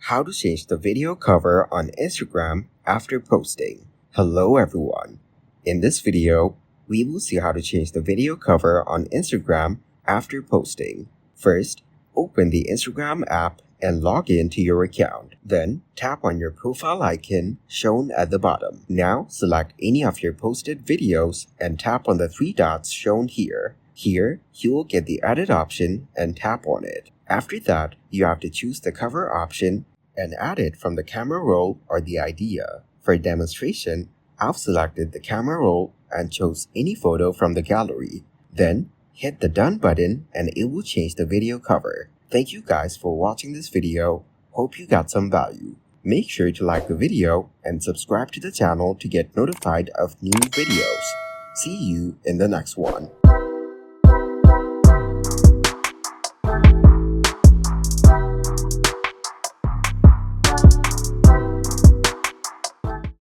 How to change the video cover on Instagram after posting. Hello everyone. In this video, we will see how to change the video cover on Instagram after posting. First, open the Instagram app and log in to your account. Then, tap on your profile icon shown at the bottom. Now, select any of your posted videos and tap on the three dots shown here. Here, you will get the edit option and tap on it. After that, you have to choose the cover option and add it from the camera roll or the idea. For demonstration, I've selected the camera roll and chose any photo from the gallery. Then, hit the done button and it will change the video cover. Thank you guys for watching this video. Hope you got some value. Make sure to like the video and subscribe to the channel to get notified of new videos. See you in the next one.